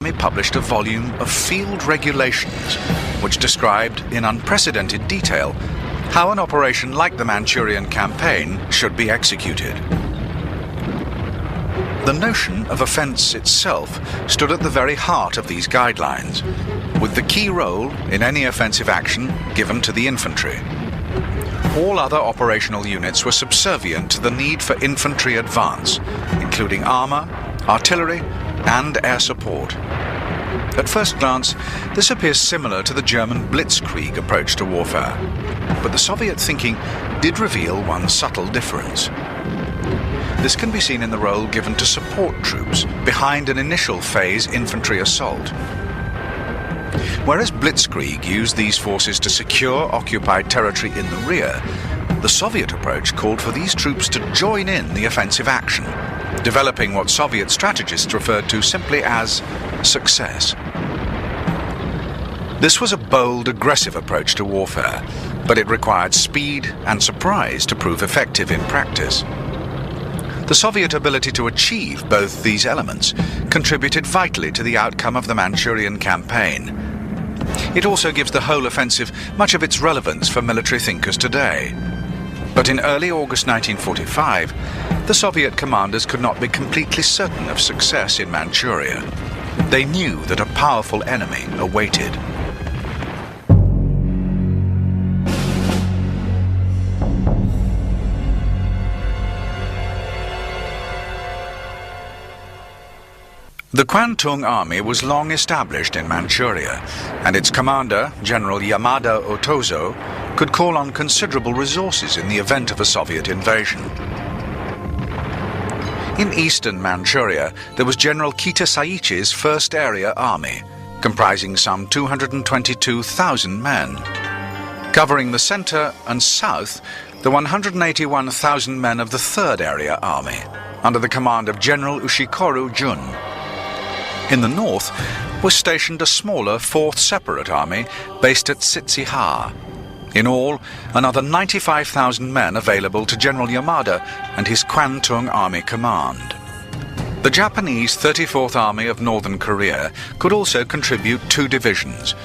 Army published a volume of field regulations which described in unprecedented detail how an operation like the Manchurian campaign should be executed. The notion of offence itself stood at the very heart of these guidelines, with the key role in any offensive action given to the infantry. All other operational units were subservient to the need for infantry advance, including armour, artillery, and air support. At first glance, this appears similar to the German blitzkrieg approach to warfare, but the Soviet thinking did reveal one subtle difference. This can be seen in the role given to support troops behind an initial phase infantry assault. Whereas blitzkrieg used these forces to secure occupied territory in the rear, the Soviet approach called for these troops to join in the offensive action, developing what Soviet strategists referred to simply as success. This was a bold, aggressive approach to warfare, but it required speed and surprise to prove effective in practice. The Soviet ability to achieve both these elements contributed vitally to the outcome of the Manchurian campaign. It also gives the whole offensive much of its relevance for military thinkers today. But in early August 1945, the Soviet commanders could not be completely certain of success in Manchuria. They knew that a powerful enemy awaited. The Kwantung Army was long established in Manchuria, and its commander, General Yamada Otozo, could call on considerable resources in the event of a Soviet invasion. In eastern Manchuria, there was General Kitasaichi's 1st Area Army, comprising some 222,000 men. Covering the center and south, the 181,000 men of the 3rd Area Army, under the command of General Ushikoru Jun. In the north was stationed a smaller 4th Separate Army based at Sitsiha. In all, another 95,000 men available to General Yamada and his Kwantung Army Command. The Japanese 34th Army of Northern Korea could also contribute 2 divisions,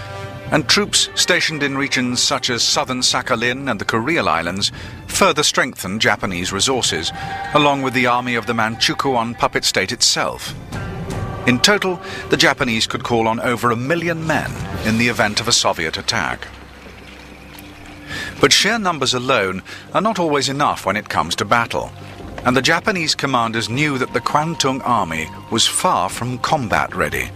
and troops stationed in regions such as southern Sakhalin and the Kuril Islands further strengthened Japanese resources, along with the army of the Manchukuo puppet state itself. In total, the Japanese could call on over 1 million men in the event of a Soviet attack. But sheer numbers alone are not always enough when it comes to battle, and the Japanese commanders knew that the Kwantung Army was far from combat ready.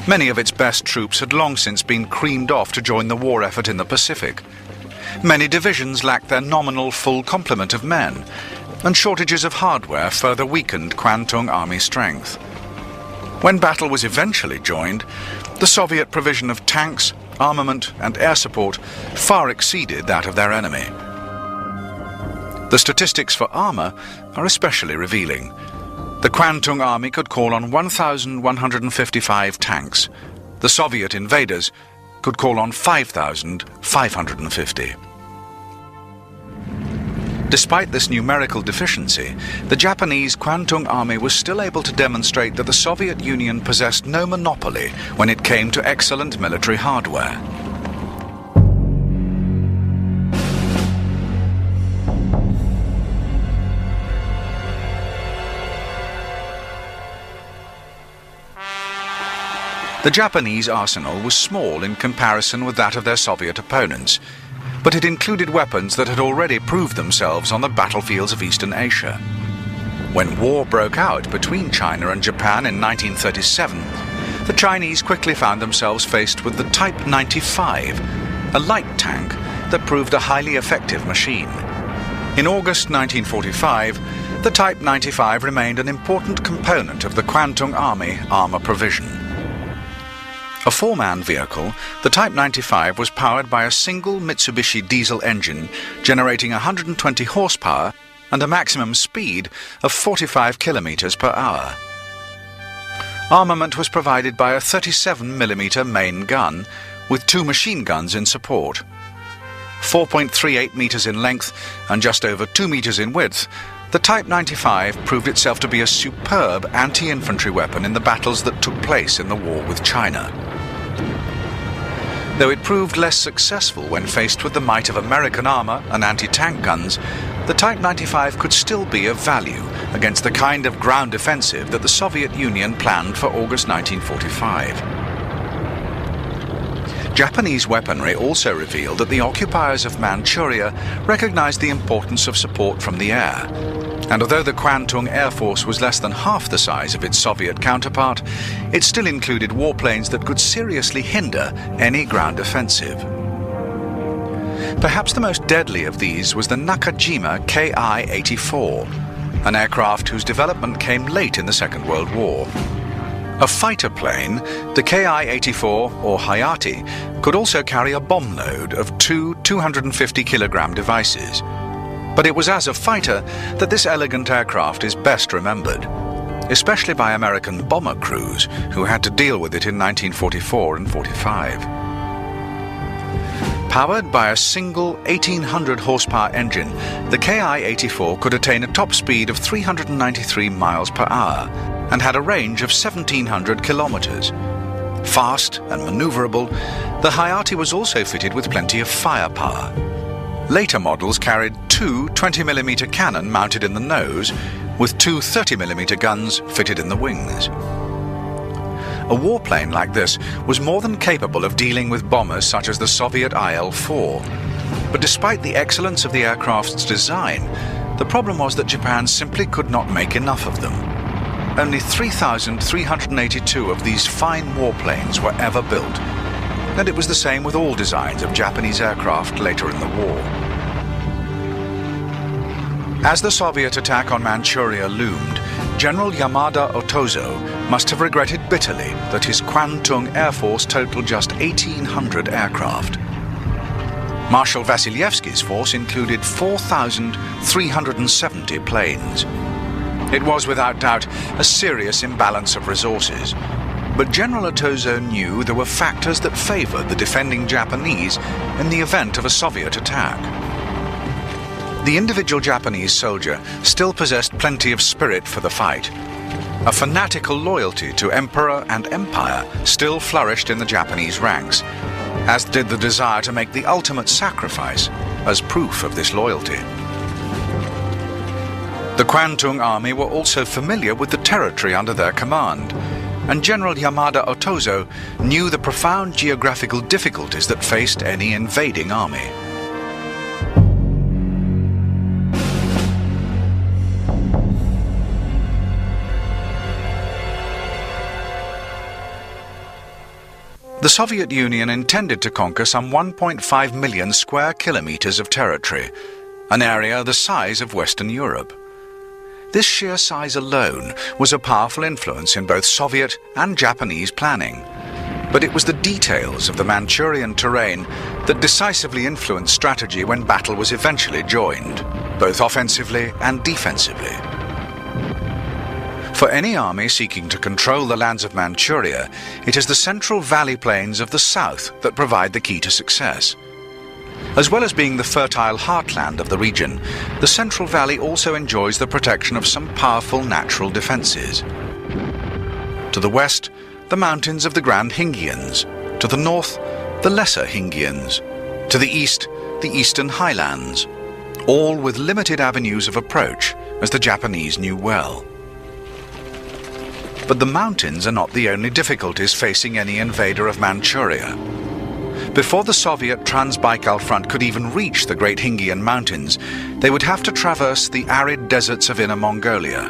Many of its best troops had long since been creamed off to join the war effort in the Pacific. Many divisions lacked their nominal full complement of men, and shortages of hardware further weakened Kwantung Army strength. When battle was eventually joined, the Soviet provision of tanks, armament and air support far exceeded that of their enemy. The statistics for armor are especially revealing. The Kwantung Army could call on 1,155 tanks. The Soviet invaders could call on 5,550. Despite this numerical deficiency, the Japanese Kwantung Army was still able to demonstrate that the Soviet Union possessed no monopoly when it came to excellent military hardware. The Japanese arsenal was small in comparison with that of their Soviet opponents, but it included weapons that had already proved themselves on the battlefields of Eastern Asia. When war broke out between China and Japan in 1937, the Chinese quickly found themselves faced with the Type 95, a light tank that proved a highly effective machine. In August 1945, the Type 95 remained an important component of the Kwantung Army armor provision. A 4-man vehicle, the Type 95 was powered by a single Mitsubishi diesel engine generating 120 horsepower and a maximum speed of 45 kilometers per hour. Armament was provided by a 37mm main gun with 2 machine guns in support. 4.38 meters in length and just over 2 meters in width, The Type 95 proved itself to be a superb anti-infantry weapon in the battles that took place in the war with China. Though it proved less successful when faced with the might of American armor and anti-tank guns, the Type 95 could still be of value against the kind of ground offensive that the Soviet Union planned for August 1945. Japanese weaponry also revealed that the occupiers of Manchuria recognized the importance of support from the air. And although the Kwantung Air Force was less than half the size of its Soviet counterpart, it still included warplanes that could seriously hinder any ground offensive. Perhaps the most deadly of these was the Nakajima Ki-84, an aircraft whose development came late in the Second World War. A fighter plane, the Ki-84, or Hayate, could also carry a bomb load of two 250-kilogram devices. But it was as a fighter that this elegant aircraft is best remembered, especially by American bomber crews who had to deal with it in 1944 and 45. Powered by a single 1,800 horsepower engine, the Ki-84 could attain a top speed of 393 miles per hour and had a range of 1,700 kilometers. Fast and maneuverable, the Hayate was also fitted with plenty of firepower. Later models carried two 20mm cannon mounted in the nose, with two 30mm guns fitted in the wings. A warplane like this was more than capable of dealing with bombers such as the Soviet IL-4. But despite the excellence of the aircraft's design, the problem was that Japan simply could not make enough of them. Only 3,382 of these fine warplanes were ever built, and it was the same with all designs of Japanese aircraft later in the war. As the Soviet attack on Manchuria loomed, General Yamada Otozo must have regretted bitterly that his Kwantung Air Force totaled just 1,800 aircraft. Marshal Vasilievsky's force included 4,370 planes. It was without doubt a serious imbalance of resources, but General Otozo knew there were factors that favored the defending Japanese in the event of a Soviet attack. The individual Japanese soldier still possessed plenty of spirit for the fight. A fanatical loyalty to emperor and empire still flourished in the Japanese ranks, as did the desire to make the ultimate sacrifice as proof of this loyalty. The Kwantung Army were also familiar with the territory under their command, and General Yamada Otozo knew the profound geographical difficulties that faced any invading army. The Soviet Union intended to conquer some 1.5 million square kilometers of territory, an area the size of Western Europe. This sheer size alone was a powerful influence in both Soviet and Japanese planning, but it was the details of the Manchurian terrain that decisively influenced strategy when battle was eventually joined, both offensively and defensively. For any army seeking to control the lands of Manchuria, it is the central valley plains of the south that provide the key to success. As well as being the fertile heartland of the region, the Central Valley also enjoys the protection of some powerful natural defenses. To the west, the mountains of the Grand Hingians. To the north, the Lesser Hingians. To the east, the Eastern Highlands. All with limited avenues of approach, as the Japanese knew well. But the mountains are not the only difficulties facing any invader of Manchuria. Before the Soviet Trans-Baikal front could even reach the Great Hingian Mountains, they would have to traverse the arid deserts of Inner Mongolia.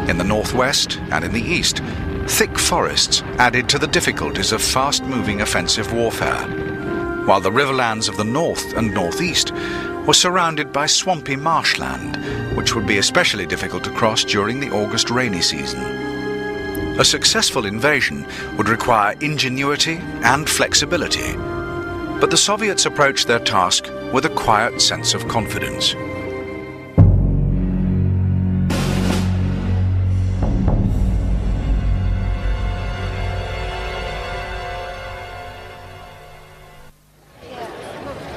In the northwest and in the east, thick forests added to the difficulties of fast-moving offensive warfare, while the riverlands of the north and northeast were surrounded by swampy marshland, which would be especially difficult to cross during the August rainy season. A successful invasion would require ingenuity and flexibility, but the Soviets approached their task with a quiet sense of confidence.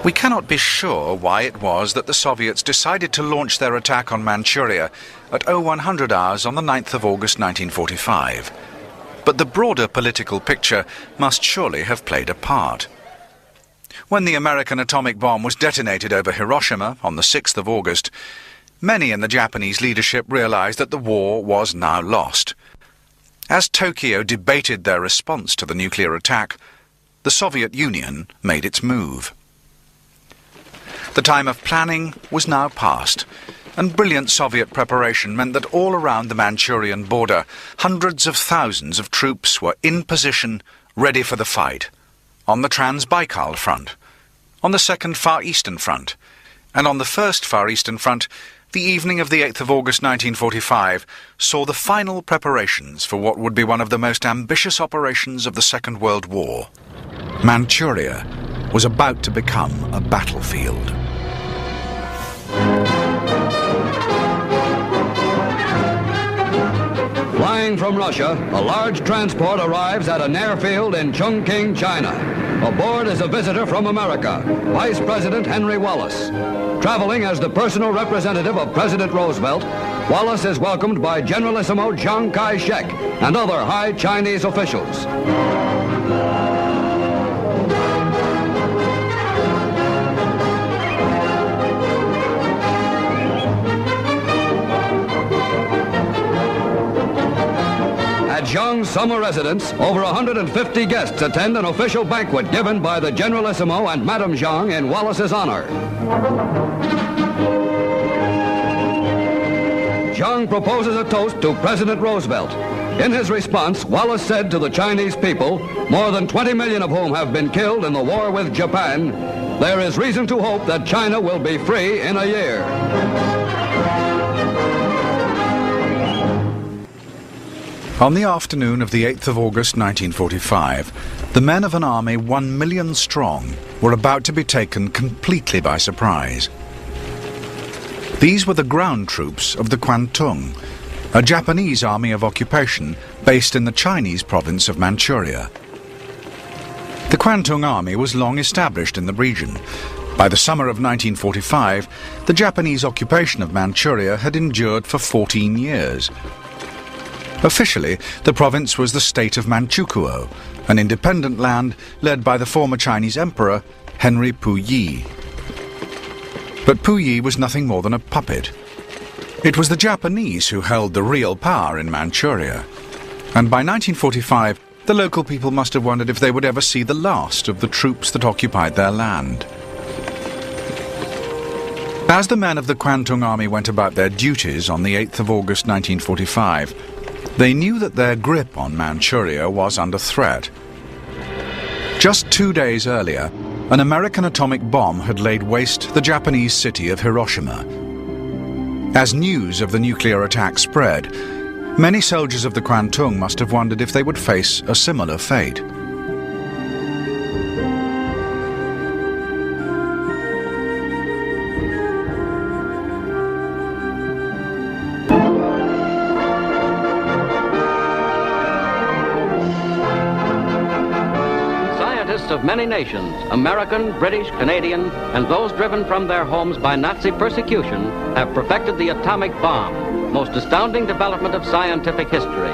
We cannot be sure why it was that the Soviets decided to launch their attack on Manchuria at 0100 hours on the 9th of August 1945. But the broader political picture must surely have played a part. When the American atomic bomb was detonated over Hiroshima on the 6th of August, many in the Japanese leadership realized that the war was now lost. As Tokyo debated their response to the nuclear attack, the Soviet Union made its move. The time of planning was now past, and brilliant Soviet preparation meant that all around the Manchurian border, hundreds of thousands of troops were in position, ready for the fight, on the Trans-Baikal front, on the Second Far Eastern Front, and on the First Far Eastern Front. The evening of the 8th of August 1945 saw the final preparations for what would be one of the most ambitious operations of the Second World War. Manchuria was about to become a battlefield. Flying from Russia, a large transport arrives at an airfield in Chongqing, China. Aboard is a visitor from America, Vice President Henry Wallace. Traveling as the personal representative of President Roosevelt, Wallace is welcomed by Generalissimo Chiang Kai-shek and other high Chinese officials. At Xiang's summer residence, over 150 guests attend an official banquet given by the Generalissimo and Madame Xiang in Wallace's honor. Xiang proposes a toast to President Roosevelt. In his response, Wallace said to the Chinese people, more than 20 million of whom have been killed in the war with Japan, there is reason to hope that China will be free in a year. On the afternoon of the 8th of August 1945, the men of an army 1 million strong were about to be taken completely by surprise. These were the ground troops of the Kwantung, a Japanese army of occupation based in the Chinese province of Manchuria. The Kwantung army was long established in the region. By the summer of 1945, the Japanese occupation of Manchuria had endured for 14 years. Officially, the province was the state of Manchukuo, an independent land led by the former Chinese emperor, Henry Puyi. But Puyi was nothing more than a puppet. It was the Japanese who held the real power in Manchuria. And by 1945, the local people must have wondered if they would ever see the last of the troops that occupied their land. As the men of the Kwantung army went about their duties on the 8th of August 1945, they knew that their grip on Manchuria was under threat. Just 2 days earlier, an American atomic bomb had laid waste the Japanese city of Hiroshima. As news of the nuclear attack spread, many soldiers of the Kwantung must have wondered if they would face a similar fate. Of many nations, American, British, Canadian, and those driven from their homes by Nazi persecution, have perfected the atomic bomb, most astounding development of scientific history.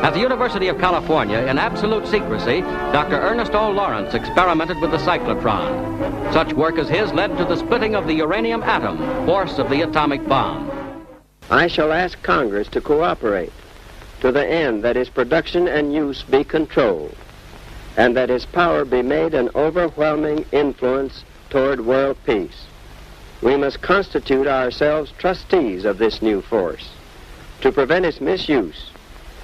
At the University of California, in absolute secrecy, Dr. Ernest O. Lawrence experimented with the cyclotron. Such work as his led to the splitting of the uranium atom, force of the atomic bomb. I shall ask Congress to cooperate to the end that its production and use be controlled, and that its power be made an overwhelming influence toward world peace. We must constitute ourselves trustees of this new force, to prevent its misuse,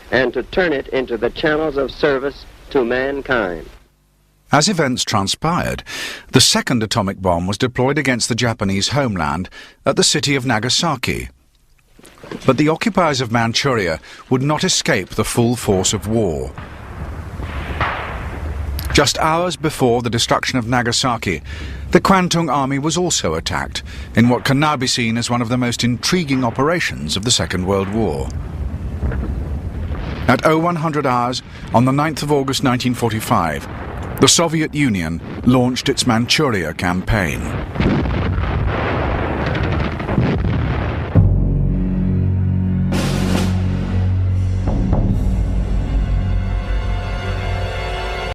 and to turn it into the channels of service to mankind. As events transpired, the second atomic bomb was deployed against the Japanese homeland at the city of Nagasaki. But the occupiers of Manchuria would not escape the full force of war. Just hours before the destruction of Nagasaki, the Kwantung army was also attacked in what can now be seen as one of the most intriguing operations of the Second World War. At 0100 hours on the 9th of August 1945, the Soviet Union launched its Manchuria campaign.